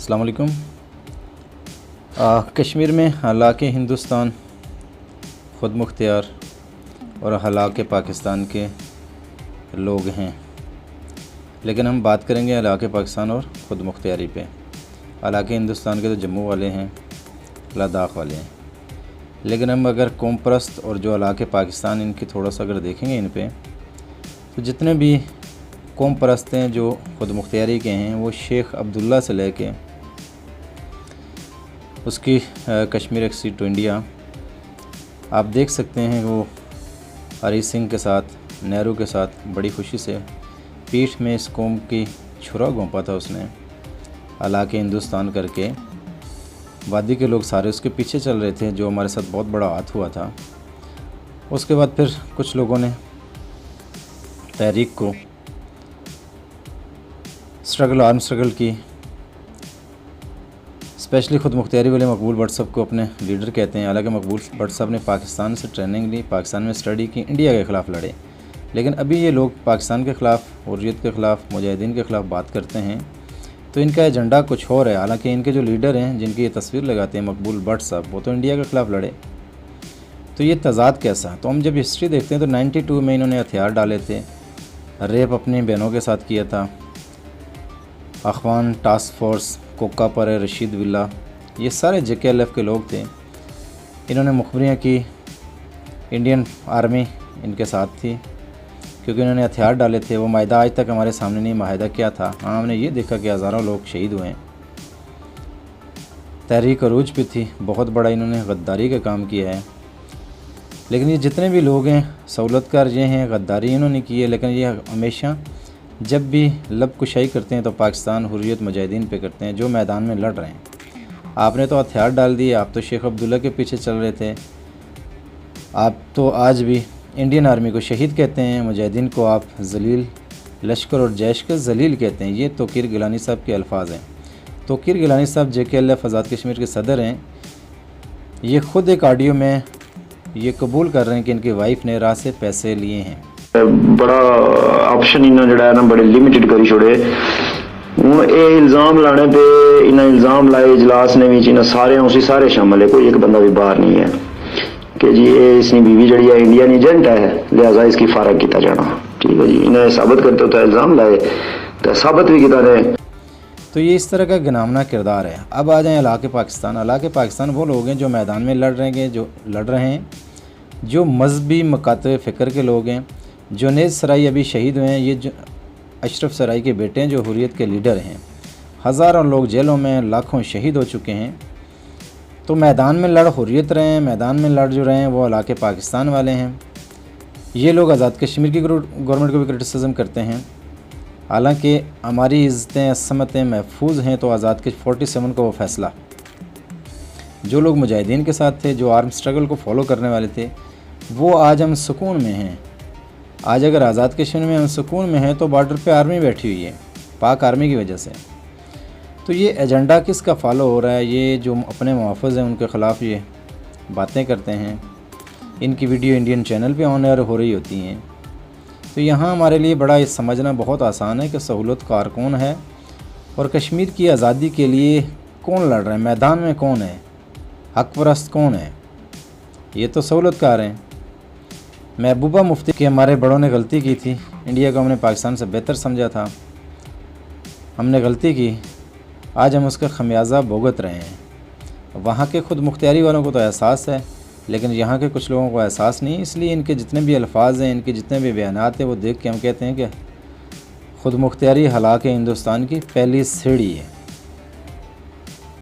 अस्सलाम वालेकुम। कश्मीर में हालांकि हिंदुस्तान ख़ुद मुख्तियार और हालांकि पाकिस्तान के लोग हैं, लेकिन हम बात करेंगे हालांकि पाकिस्तान और ख़ुद मुख्तियारी पे। हालांकि हिंदुस्तान के तो जम्मू वाले हैं, लद्दाख वाले हैं, लेकिन हम अगर कौम परस्त और जो हालांकि पाकिस्तान इनकी थोड़ा सा अगर देखेंगे इन पे, तो जितने भी कौम परस्त हैं जो ख़ुद मुख्तियारी के हैं, वो शेख अब्दुल्ला से लेके उसकी कश्मीर एक्सटेंड टू इंडिया आप देख सकते हैं। वो हरी सिंह के साथ, नेहरू के साथ बड़ी खुशी से पीठ में इस कौम की छुरा घोंपा था उसने। हालांकि हिंदुस्तान करके वादी के लोग सारे उसके पीछे चल रहे थे, जो हमारे साथ बहुत बड़ा हाथ हुआ था। उसके बाद फिर कुछ लोगों ने तहरीक को आर्म स्ट्रगल की। स्पेशली ख़ुद मुख्तियारी वाले मकबूल भट्ट साहब को अपने लीडर कहते हैं। हालांकि मकबूल भट्ट साहब ने पाकिस्तान से ट्रेनिंग ली, पाकिस्तान में स्टडी की, इंडिया के ख़िलाफ़ लड़े, लेकिन अभी ये लोग पाकिस्तान के ख़िलाफ़, हुर्रियत के ख़िलाफ़, मुजाहिदीन के ख़िलाफ़ बात करते हैं, तो इनका एजेंडा कुछ और है। हालांकि इनके जो लीडर हैं, जिनकी ये तस्वीर लगाते हैं मकबूल भट्ट साहब, वो तो इंडिया के ख़िलाफ़ लड़े। तो ये तज़ाद कैसा? तो हम जब हिस्ट्री देखते हैं तो 92 में इन्होंने हथियार डाले थे, रेप अपनी बहनों के साथ किया था। अखवान टास्क फोर्स, कोका पर, रशीद विल्ला, ये सारे JKLF के लोग थे। इन्होंने मुखबरियाँ की, इंडियन आर्मी इनके साथ थी, क्योंकि इन्होंने हथियार डाले थे। वो माहिदा आज तक हमारे सामने नहीं, माहिदा क्या था? हाँ, हमने ये देखा कि हज़ारों लोग शहीद हुए हैं। तहरीक अरूज भी थी, बहुत बड़ा इन्होंने गद्दारी का काम किया है। लेकिन ये जितने भी लोग हैं सहूलतकार ये हैं, गद्दारी इन्होंने की है, लेकिन ये हमेशा जब भी लब कुशाई करते हैं तो पाकिस्तान, हुर्रियत, मुजाहिदीन पे करते हैं जो मैदान में लड़ रहे हैं। आपने तो हथियार डाल दिए, आप तो शेख अब्दुल्ला के पीछे चल रहे थे। आप तो आज भी इंडियन आर्मी को शहीद कहते हैं, मुजाहिदीन को आप जलील लश्कर और जैश के जलील कहते हैं। ये तोक़ीर गिलानी साहब के अल्फाज हैं। तोक़ीर गिलानी साहब JKLF आज़ाद कश्मीर के सदर हैं। ये ख़ुद एक ऑडियो में ये कबूल कर रहे हैं कि इनकी वाइफ ने राह से पैसे लिए हैं। बड़ा ऑप्शन इन्होंने जड़ा है ना बड़े लिमिटेड करी छोड़े। हूँ ये इल्ज़ाम लाने पे इन्हें इल्ज़ाम लाए इजलास ने भी इन्हें सारे उसी सारे शामिल है, कोई एक बंदा भी बाहर नहीं है कि जी ये इसकी बीवी जड़ी है इंडियन एजेंट है, लिहाजा इसकी फारग किया जाना। ठीक है जी, इन्हें साबित करते होता इल्ज़ाम लाए तो साबित भी किया रहे। तो ये इस तरह का गिनामना किरदार है। अब आ जाएँ हालांकि पाकिस्तान। हालांकि पाकिस्तान वो लोग हैं जो मैदान में लड़ रहे हैं, जो मजहबी मकातब फ़िक्र के लोग हैं। जुनैद सराई अभी शहीद हुए हैं, ये जो अशरफ सराई के बेटे हैं, जो हुर्रियत के लीडर हैं। हज़ारों लोग जेलों में, लाखों शहीद हो चुके हैं। तो मैदान में लड़ हुर्रियत रहे हैं, मैदान में लड़ जो रहे हैं वो हालांकि पाकिस्तान वाले हैं। ये लोग आज़ाद कश्मीर की गवर्नमेंट को भी क्रिटिसिज्म करते हैं। हालांकि हमारी इज़्ज़तें, असमतें महफूज हैं, तो आज़ाद के 47 का वो फ़ैसला, जो लोग मुजाहिदीन के साथ थे, जो आर्म स्ट्रगल को फॉलो करने वाले थे, वो आज हम सुकून में हैं। आज अगर आज़ाद कश्मीर में हम सुकून में हैं तो बॉर्डर पे आर्मी बैठी हुई है, पाक आर्मी की वजह से। तो ये एजेंडा किसका फॉलो हो रहा है? ये जो अपने मुहाफ़िज़ हैं उनके ख़िलाफ़ ये बातें करते हैं। इनकी वीडियो इंडियन चैनल पे ऑन एयर हो रही होती हैं। तो यहाँ हमारे लिए बड़ा ये समझना बहुत आसान है कि सहूलतकार कौन है और कश्मीर की आज़ादी के लिए कौन लड़ रहा है, मैदान में कौन है, हक़ परस्त कौन है। ये तो सहूलतकार हैं। महबूबा मुफ्ती के हमारे बड़ों ने गलती की थी, इंडिया को हमने पाकिस्तान से बेहतर समझा था, हमने गलती की, आज हम उसका खमियाजा भुगत रहे हैं। वहाँ के ख़ुद मुख्तियारी वालों को तो एहसास है, लेकिन यहाँ के कुछ लोगों को एहसास नहीं। इसलिए इनके जितने भी अल्फाज हैं, इनके जितने भी बयानात हैं, वो देख के हम कहते हैं कि ख़ुद मुख्तियारी हालांकि हिंदुस्तान की पहली सीढ़ी है।